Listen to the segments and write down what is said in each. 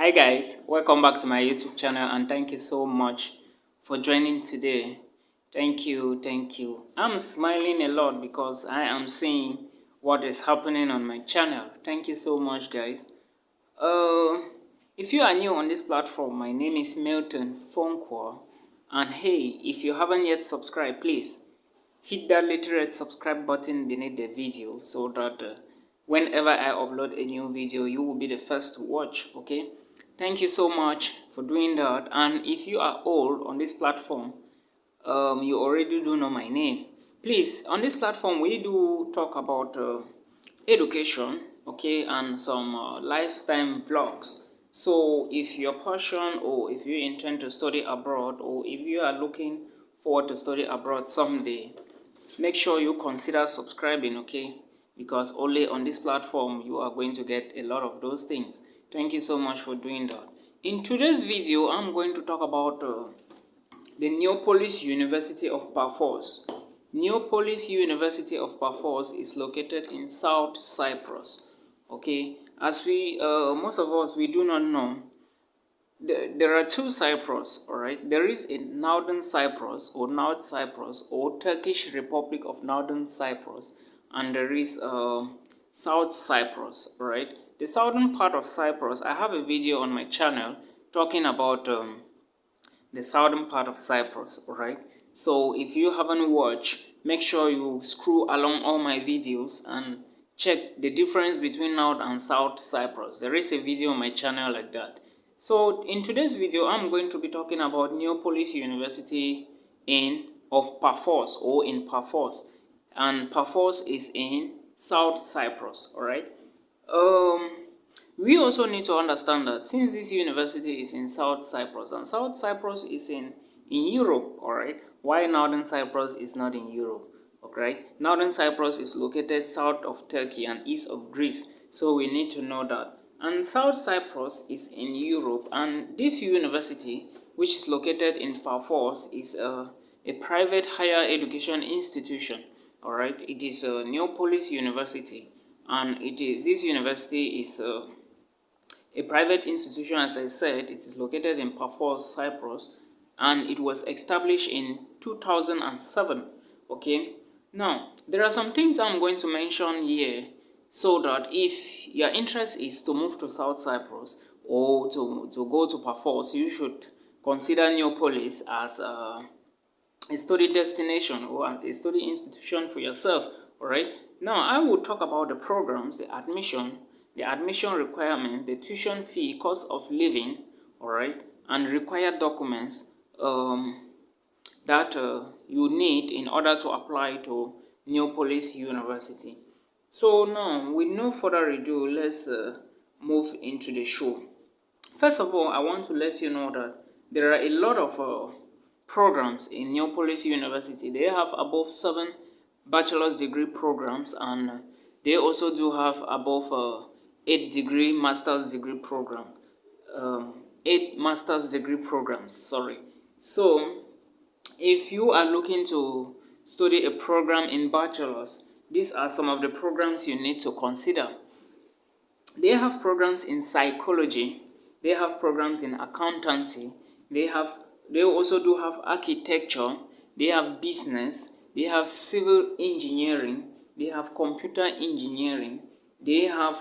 Hi guys, welcome back to my YouTube channel and thank you so much for joining today. Thank you. I'm smiling a lot because I am seeing what is happening on my channel. Thank you so much guys. If you are new on this platform, my name is Milton Fonkwa, and hey, if you haven't yet subscribed, please hit that little red subscribe button beneath the video so that whenever I upload a new video, you will be the first to watch. Okay, thank you so much for doing that. And if you are old on this platform, you already do know my name. Please, on this platform we do talk about education, okay, and some lifetime vlogs. So if your passion, or if you intend to study abroad, or if you are looking forward to study abroad someday, make sure you consider subscribing, okay, because only on this platform you are going to get a lot of those things. Thank you so much for doing that. In today's video, I'm going to talk about the NEAPOLIS University of Paphos. NEAPOLIS University of Paphos is located in South Cyprus. Okay, as we most of us, we do not know, there are two Cyprus, alright? There is a Northern Cyprus or North Cyprus or Turkish Republic of Northern Cyprus, and there is South Cyprus, alright? The southern part of Cyprus, I have a video on my channel talking about the southern part of Cyprus, alright? So if you haven't watched, make sure you scroll along all my videos and check the difference between North and South Cyprus. There is a video on my channel like that. So in today's video, I'm going to be talking about NEAPOLIS University of Paphos, or in Paphos, and Paphos is in South Cyprus. All right. We also need to understand that since this university is in South Cyprus, and South Cyprus is in Europe, all right, why Northern Cyprus is not in Europe? Okay, Northern Cyprus is located south of Turkey and east of Greece, so we need to know that. And South Cyprus is in Europe, and this university, which is located in Paphos, is a private higher education institution. All right, it is a NEAPOLIS University, and this university is a private institution. As I said, it is located in Paphos, Cyprus, and it was established in 2007. Okay, now there are some things I'm going to mention here, so that if your interest is to move to South Cyprus or to go to Paphos, you should consider NEAPOLIS as a study destination or a study institution for yourself. All right, now I will talk about the programs, the admission requirements, the tuition fee, cost of living, all right, and required documents that you need in order to apply to NEAPOLIS University. So now, with no further ado, let's move into the show. First of all, I want to let you know that there are a lot of programs in NEAPOLIS University. They have above 7 bachelor's degree programs, and they also do have above 8 degree master's degree program. 8 master's degree programs, sorry. So if you are looking to study a program in bachelor's, these are some of the programs you need to consider. They have programs in psychology, they have programs in accountancy, they also do have architecture, they have business, they have civil engineering, they have computer engineering, they have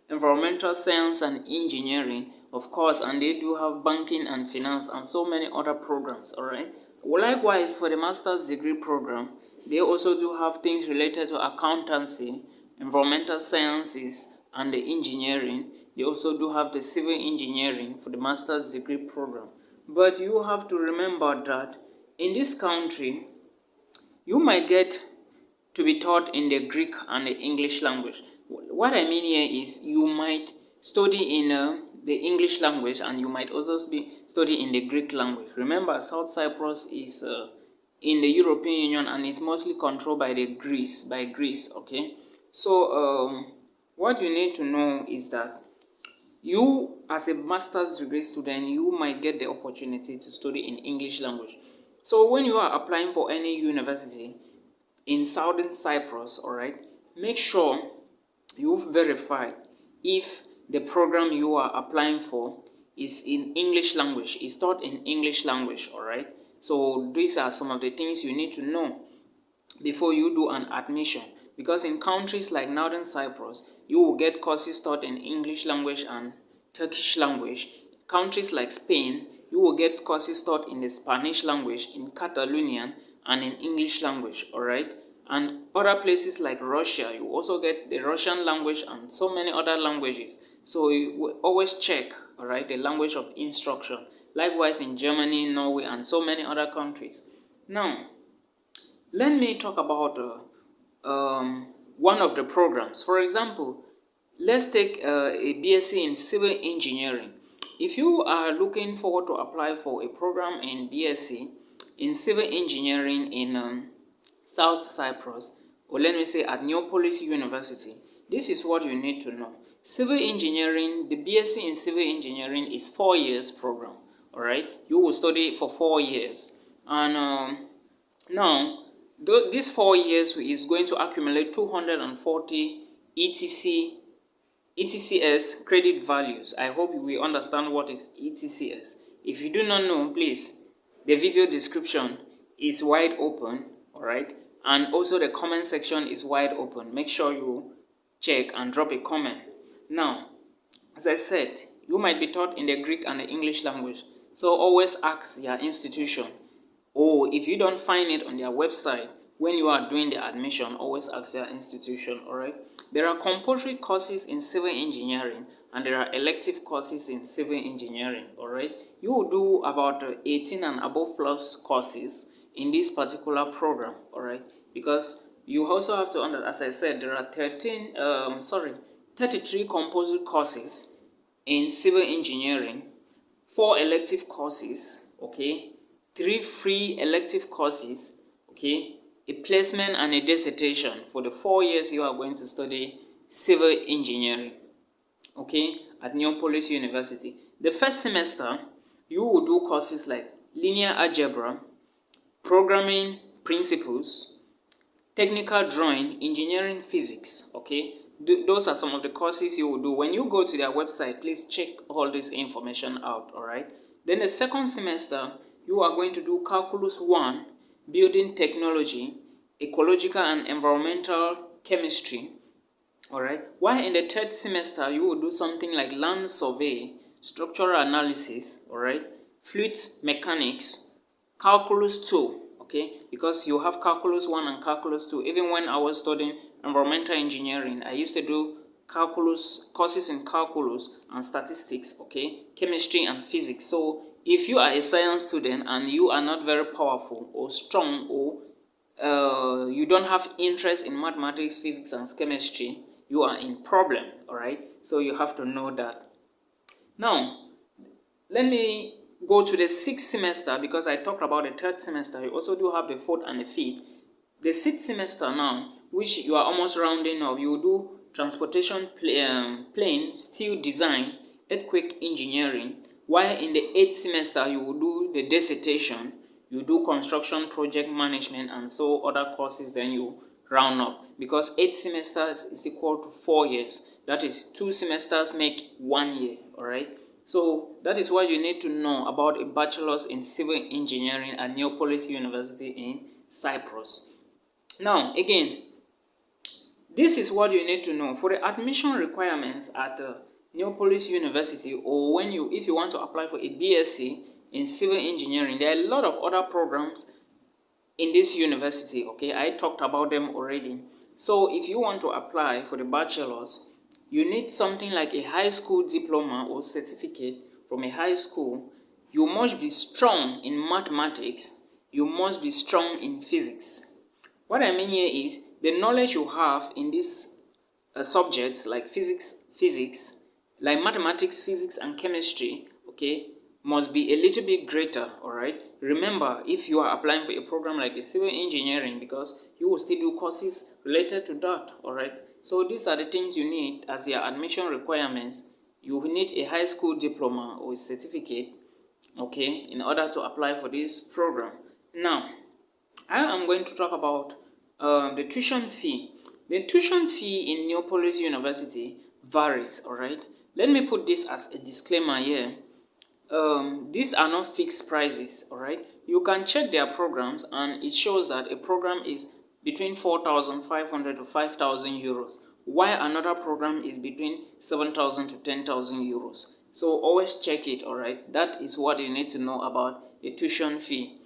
environmental science and engineering, of course, and they do have banking and finance and so many other programs. All right. Likewise, for the master's degree program, they also do have things related to accountancy, environmental sciences, and the engineering. They also do have the civil engineering for the master's degree program. But you have to remember that in this country, you might get to be taught in the Greek and the English language. What I mean here is you might study in the English language, and you might also study in the Greek language. Remember, South Cyprus is in the European Union and is mostly controlled by Greece. Okay, so what you need to know is that you, as a master's degree student, you might get the opportunity to study in English language. So when you are applying for any university in Southern Cyprus, all right, make sure you've verified if the program you are applying for is in English language. It's taught in English language, all right? So these are some of the things you need to know before you do an admission, because in countries like Northern Cyprus, you will get courses taught in English language and Turkish language. Countries like Spain, you will get courses taught in the Spanish language, in Catalonian, and in English language, all right? And other places like Russia, you also get the Russian language and so many other languages. So you will always check, all right, the language of instruction. Likewise in Germany, Norway, and so many other countries. Now, let me talk about one of the programs. For example, let's take a BSc in civil engineering. If you are looking forward to apply for a program in BSc in civil engineering in South Cyprus, or let me say at NEAPOLIS University, this is what you need to know. Civil engineering, the BSc in civil engineering is 4 years program. All right, you will study for 4 years, and now this 4 years is going to accumulate 240 ETCS credit values. I hope we understand what is ETCS. If you do not know, please, the video description is wide open, all right, and also the comment section is wide open. Make sure you check and drop a comment. Now, as I said, you might be taught in the Greek and the English language, so always ask your institution, or if you don't find it on their website when you are doing the admission, always ask your institution, all right? There are compulsory courses in civil engineering and there are elective courses in civil engineering, all right? You will do about 18 and above plus courses in this particular program, all right? Because you also have to, as I said, there are 33 compulsory courses in civil engineering, 4 elective courses, okay? 3 free elective courses, okay? A placement and a dissertation for the 4 years you are going to study civil engineering, okay, at NEAPOLIS University. The first semester, you will do courses like linear algebra, programming principles, technical drawing, engineering physics, okay. Those are some of the courses you will do. When you go to their website, please check all this information out, all right. Then the second semester, you are going to do calculus 1, building technology, ecological and environmental chemistry, all right. While in the third semester, you will do something like land survey, structural analysis, all right, fluid mechanics, calculus 2, okay, because you have calculus 1 and calculus 2. Even when I was studying environmental engineering, I used to do calculus courses in calculus and statistics, okay, chemistry and physics. So if you are a science student and you are not very powerful or strong, or you don't have interest in mathematics, physics, and chemistry, you are in problem, all right? So you have to know that. Now, let me go to the 6th semester, because I talked about the 3rd semester. You also do have the 4th and the 5th. The 6th semester now, which you are almost rounding up, you will do transportation plane, steel design, earthquake engineering. While in the 8th semester, you will do the dissertation, you do construction project management, and so other courses, then you round up. Because 8 semesters is equal to 4 years. That is 2 semesters make 1 year, all right? So that is what you need to know about a bachelor's in civil engineering at NEAPOLIS University in Cyprus. Now, again, this is what you need to know. For the admission requirements at NEAPOLIS University, or if you want to apply for a BSc in civil engineering, there are a lot of other programs in this university, okay? I talked about them already. So if you want to apply for the bachelor's, you need something like a high school diploma or certificate from a high school. You must be strong in mathematics. You must be strong in physics. What I mean here is the knowledge you have in these subjects like physics, like mathematics, physics, and chemistry, okay, must be a little bit greater, all right? Remember, if you are applying for a program like a civil engineering, because you will still do courses related to that, all right? So these are the things you need as your admission requirements. You will need a high school diploma or a certificate, okay, in order to apply for this program. Now, I am going to talk about the tuition fee. The tuition fee in NEAPOLIS University varies, all right? let me put this as a disclaimer here. These are not fixed prices, all right? You can check their programs and it shows that a program is between 4,500 to 5,000 euros, while another program is between 7,000 to 10,000 euros. So always check it, all right? That is what you need to know about a tuition fee.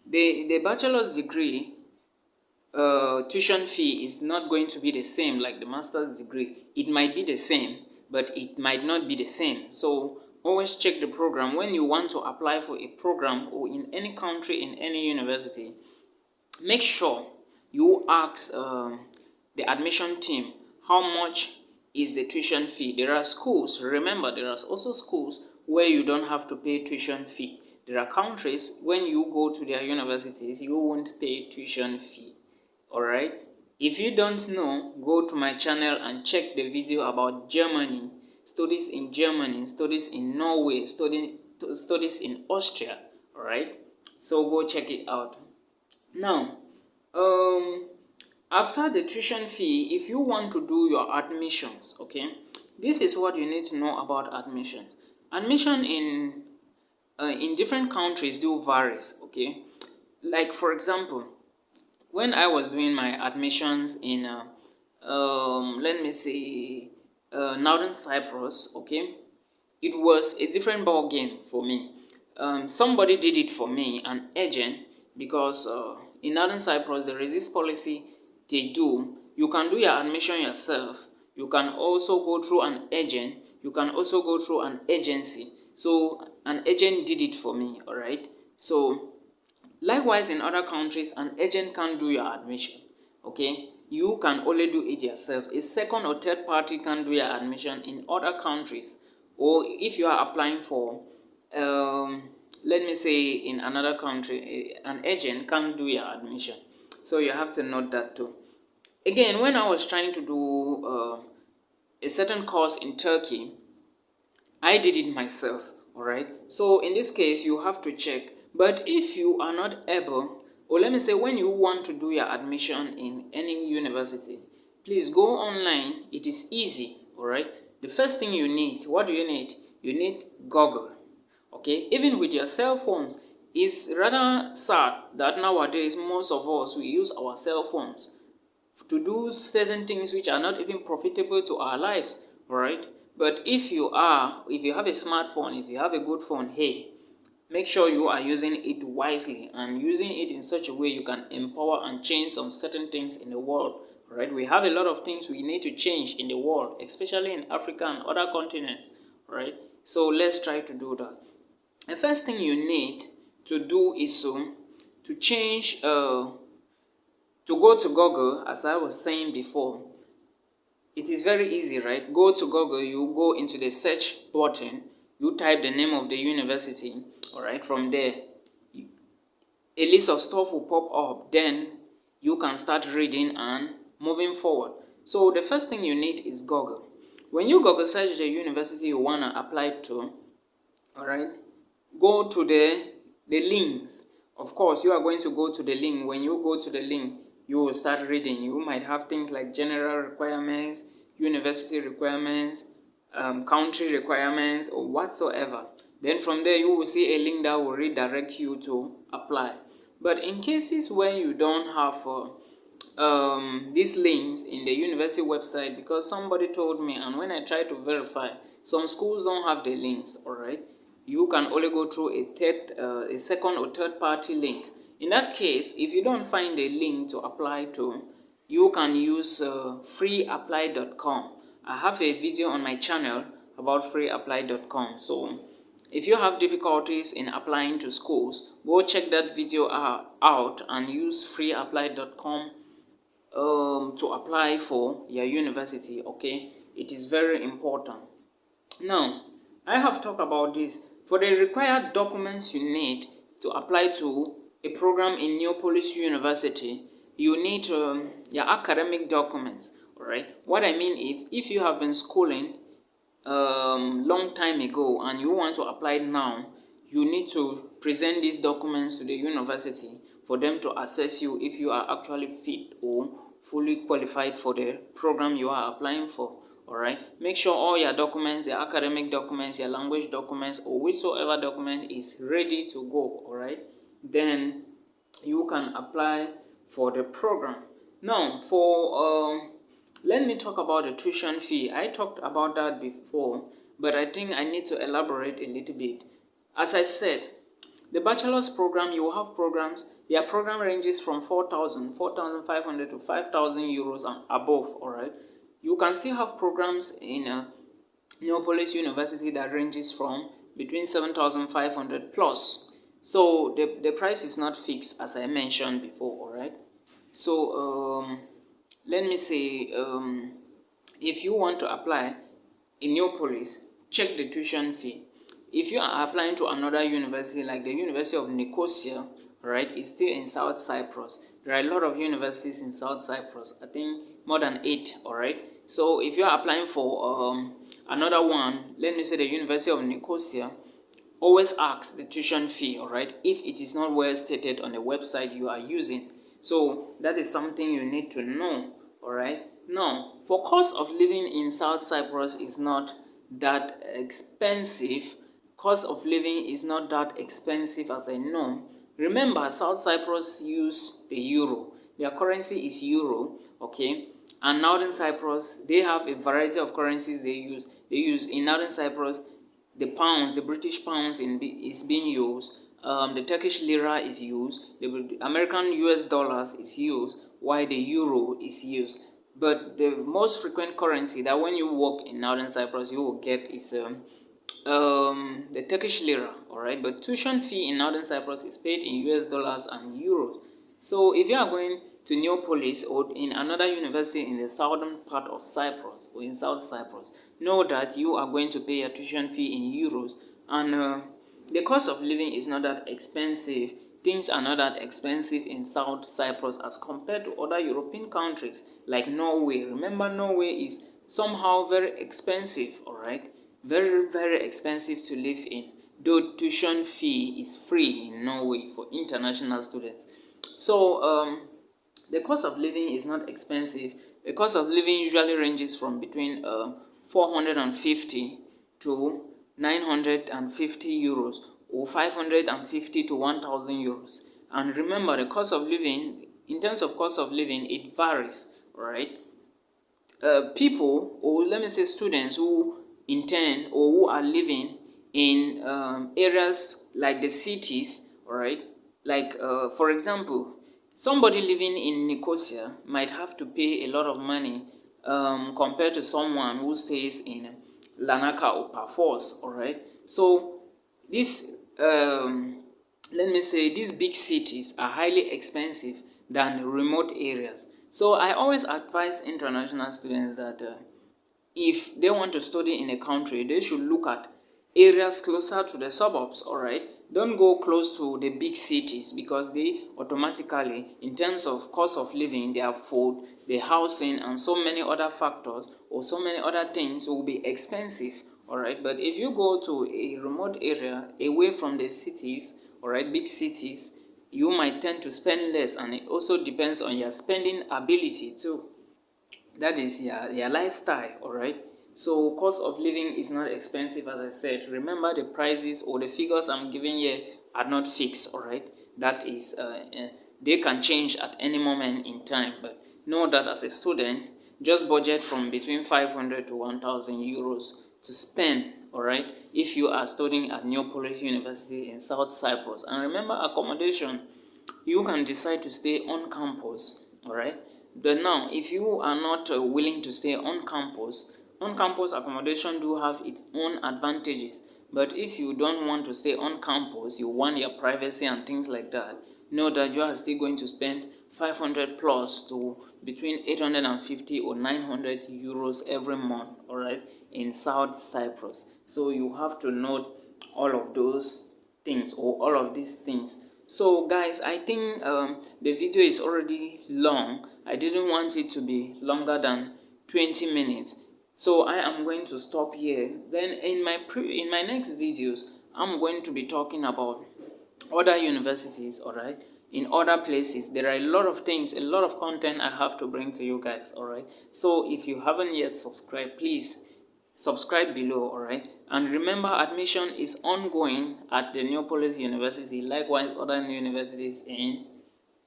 The bachelor's degree tuition fee is not going to be the same like the master's degree. It might be the same, but it might not be the same. So always check the program. When you want to apply for a program or in any country, in any university, make sure you ask the admission team how much is the tuition fee. There are schools, remember, there are also schools where you don't have to pay tuition fee. There are countries when you go to their universities, you won't pay tuition fee. Alright, if you don't know, go to my channel and check the video about Germany, studies in Germany, studies in Norway, studies in Austria. Alright, so go check it out. Now, after the tuition fee, if you want to do your admissions, okay, this is what you need to know about admissions. Admission in different countries do varies, okay. Like for example, when I was doing my admissions in let me say Northern Cyprus, okay, it was a different ball game for me. Somebody did it for me, an agent, because in Northern Cyprus there is this policy they do. You can do your admission yourself. You can also go through an agent. You can also go through an agency. So an agent did it for me, all right? So likewise, in other countries, an agent can do your admission, okay? You can only do it yourself. A second or third party can do your admission in other countries. Or if you are applying for, let me say in another country, an agent can do your admission. So you have to note that too. Again, when I was trying to do a certain course in Turkey, I did it myself, alright? So in this case, you have to check. But if you are not able, or let me say when you want to do your admission in any university, please go online. It is easy, alright? The first thing you need, what do you need? You need Google, okay? Even with your cell phones, it's rather sad that nowadays most of us, we use our cell phones to do certain things which are not even profitable to our lives, alright? But if you have a smartphone, if you have a good phone, hey, make sure you are using it wisely and using it in such a way you can empower and change some certain things in the world. Right? We have a lot of things we need to change in the world, especially in Africa and other continents. Right? So let's try to do that. The first thing you need to do is to change, to go to Google, as I was saying before. It is very easy, right? Go to Google, you go into the search button, you type the name of the university, alright, from there, a list of stuff will pop up, then you can start reading and moving forward. So the first thing you need is Google. When you Google search the university you want to apply to, alright, go to the links. Of course, you are going to go to the link. When you go to the link, you will start reading. You might have things like general requirements, university requirements, country requirements, or whatsoever. Then from there, you will see a link that will redirect you to apply. But in cases when you don't have these links in the university website, because somebody told me, and when I tried to verify, some schools don't have the links, alright? You can only go through a second or third party link. In that case, if you don't find a link to apply to, you can use freeapply.com. I have a video on my channel about freeapply.com. So if you have difficulties in applying to schools, go check that video out and use freeapply.com to apply for your university, okay? It is very important. Now, I have talked about this. For the required documents you need to apply to a program in NEAPOLIS University, you need your academic documents, alright? What I mean is, if you have been schooling long time ago and you want to apply now, you need to present these documents to the university for them to assess you if you are actually fit or fully qualified for the program you are applying for, All right, make sure all your documents, your academic documents, your language documents, or whichsoever document is ready to go. All right, then you can apply for the program. Now, let me talk about the tuition fee. I talked about that before, but I think I need to elaborate a little bit. As I said, the bachelor's program, you will have programs. Their program ranges from 4,500 to 5,000 euros and above. All right, you can still have programs in NEAPOLIS University that ranges from between 7,500 plus. So the price is not fixed, as I mentioned before. All right. So let me say, if you want to apply in NEAPOLIS, check the tuition fee. If you are applying to another university like the University of Nicosia, right, it's still in South Cyprus. There are a lot of universities in South Cyprus. I think more than 8. All right. So if you are applying for another one, let me say the University of Nicosia, always ask the tuition fee. All right, if it is not well stated on the website you are using. So that is something you need to know. All right. Now, for cost of living in South Cyprus is not that expensive. Cost of living is not that expensive, as I know. Remember, South Cyprus use the euro. Their currency is euro, okay? And Northern Cyprus, they have a variety of currencies they use. They use in Northern Cyprus, the pounds, the British pounds is being used. The Turkish lira is used. The American US dollars is used, while the euro is used. But the most frequent currency that when you work in Northern Cyprus you will get is the Turkish lira. All right, but tuition fee in Northern Cyprus is paid in US dollars and euros. So if you are going to NEAPOLIS or in another university in the southern part of Cyprus or in South Cyprus, know that you are going to pay your tuition fee in euros, and the cost of living is not that expensive. Things are not that expensive in South Cyprus as compared to other European countries like Norway. Remember, Norway is somehow very expensive. All right, very, very expensive to live in, though tuition fee is free in Norway for international students. So the cost of living is not expensive. The cost of living usually ranges from between 450 to 950 euros or 550 to 1,000 euros. And remember, the cost of living, in terms of cost of living, it varies, right? People, or let me say students who intend or who are living in areas like the cities, all right, like for example, somebody living in Nicosia might have to pay a lot of money compared to someone who stays in Lanaka or Paphos. All right, so this let me say these big cities are highly expensive than remote areas. So I always advise international students that if they want to study in a country, they should look at areas closer to the suburbs. All right, don't go close to the big cities because they automatically, in terms of cost of living, their food, the housing, and so many other factors or so many other things will be expensive. All right, but if you go to a remote area away from the cities, all right, big cities, you might tend to spend less, and it also depends on your spending ability too. That is your lifestyle. All right, so cost of living is not expensive, as I said. Remember, the prices or the figures I'm giving here are not fixed. All right, that is they can change at any moment in time, but know that as a student, just budget from between 500 to 1,000 euros to spend. All right, if you are studying at NEAPOLIS University in South Cyprus. And remember, accommodation, you can decide to stay on campus. All right, but now if you are not willing to stay on campus accommodation do have its own advantages. But if you don't want to stay on campus, you want your privacy and things like that, know that you are still going to spend 500 plus to between 850 or 900 euros every month, all right, in South Cyprus. So you have to note all of those things or all of these things. So guys, I think the video is already long. I didn't want it to be longer than 20 minutes. So I am going to stop here. Then in my next videos, I'm going to be talking about other universities, all right? in other places. There are a lot of things, a lot of content I have to bring to you guys, alright? So if you haven't yet subscribed, please subscribe below, alright? And remember, admission is ongoing at the NEAPOLIS University, likewise other universities in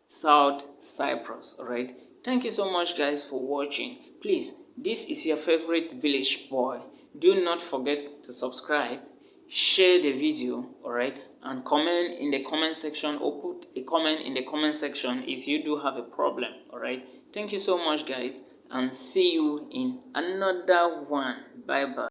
South Cyprus, alright? Thank you so much guys for watching. Please, this is your favorite village boy. Do not forget to subscribe, share the video, alright? And comment in the comment section, or put a comment in the comment section if you do have a problem, alright? Thank you so much guys, and see you in another one. Bye bye.